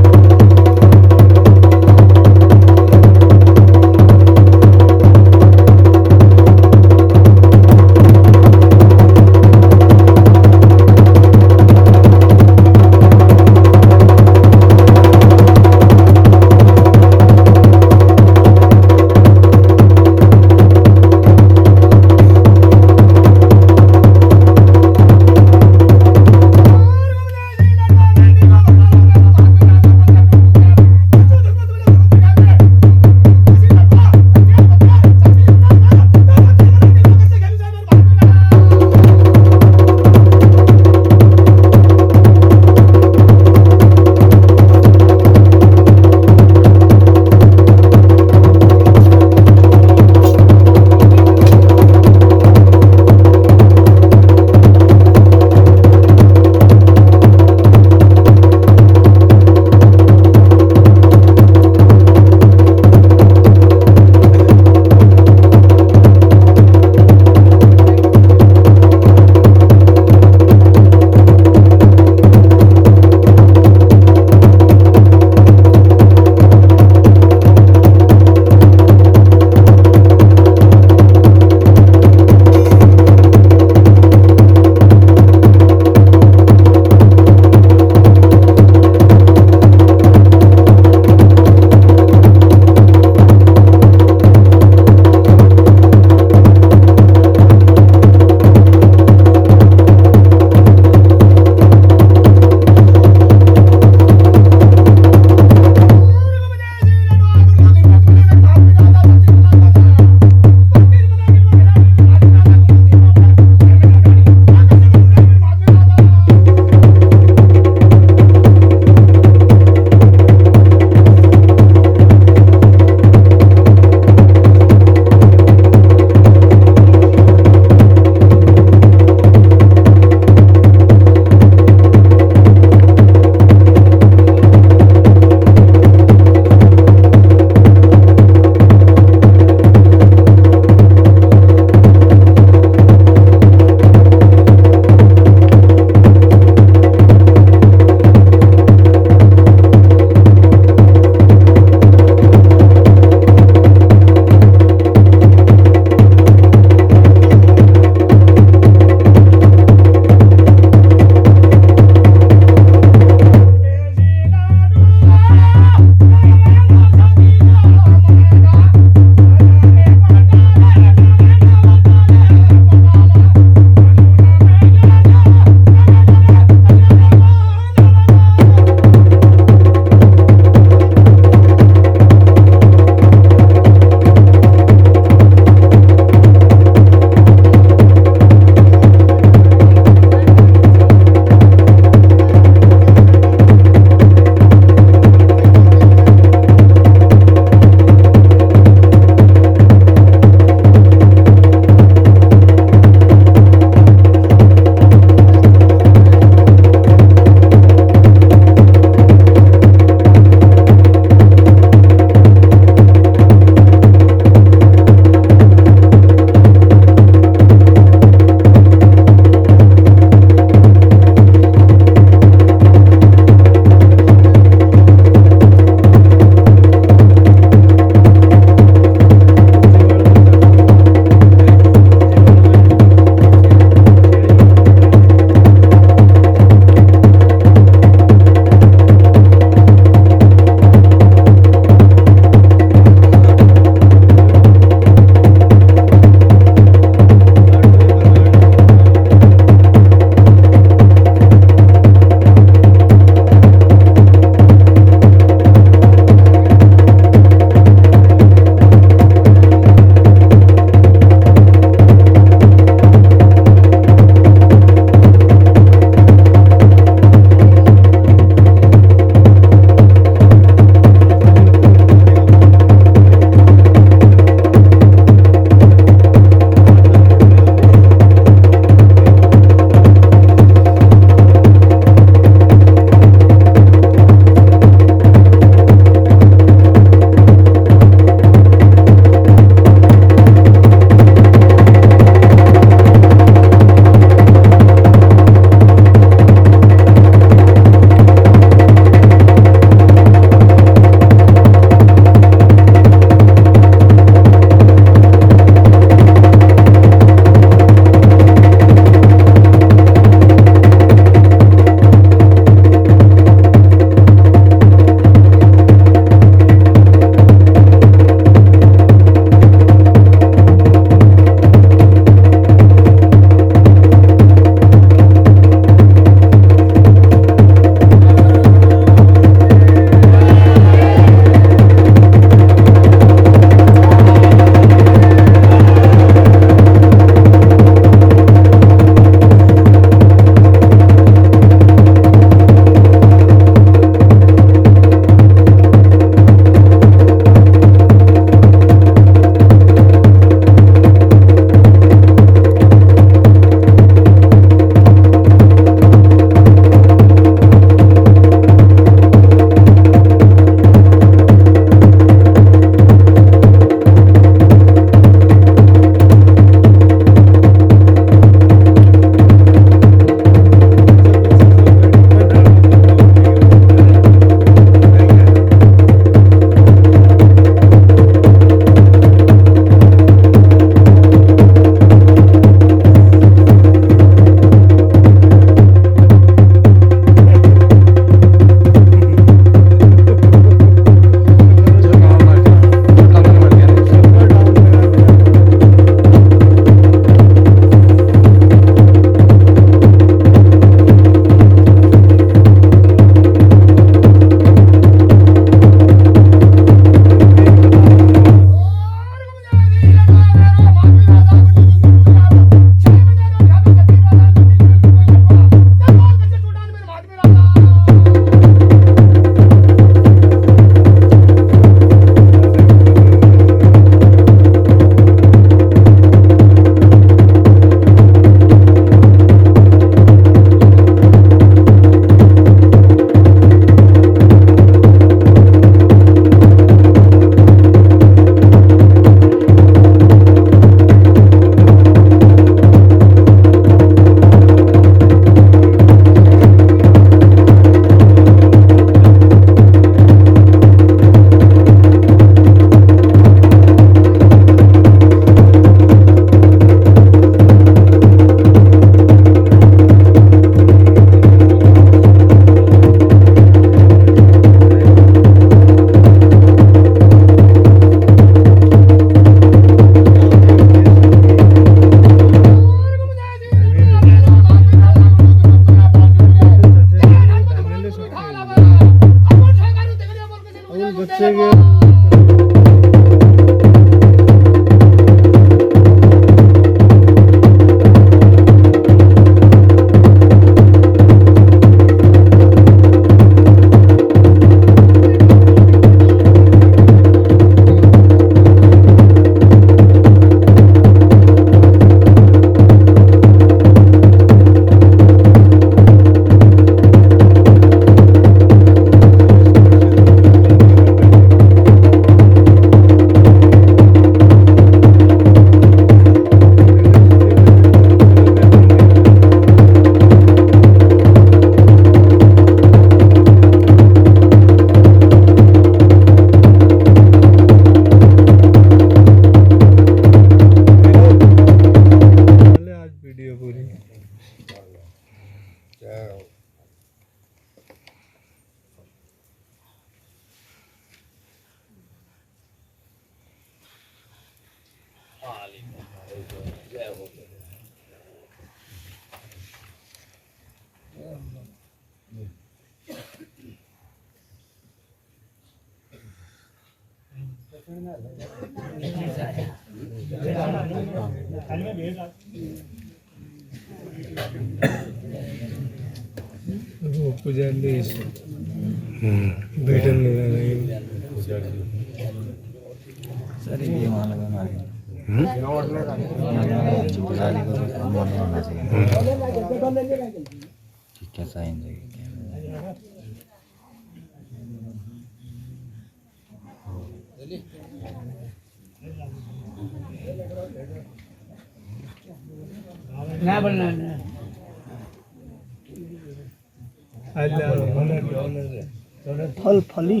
E: फल फली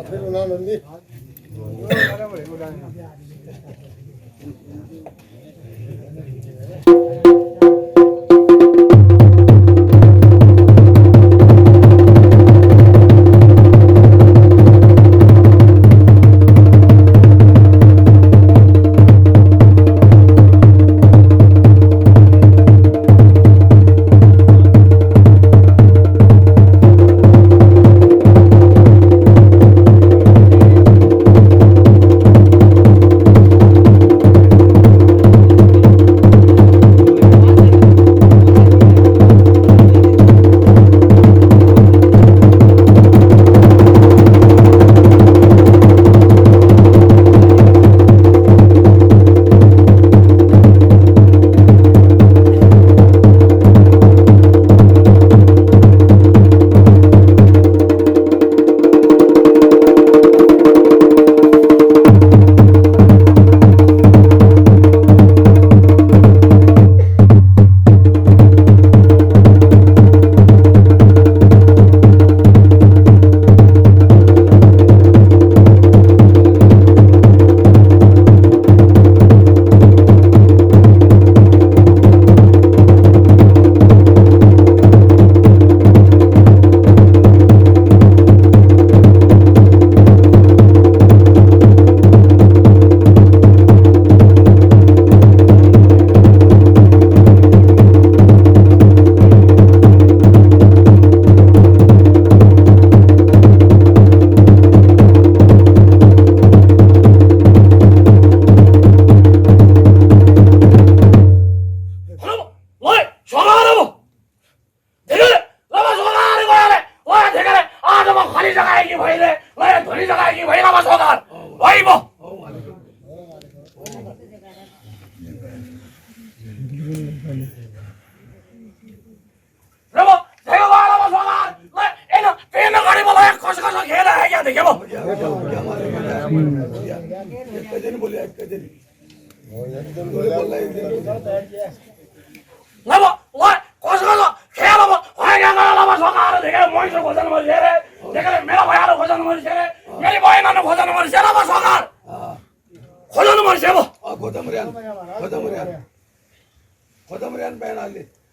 F: फिर उन्होंने
H: खोदमऱ्यान बहन आले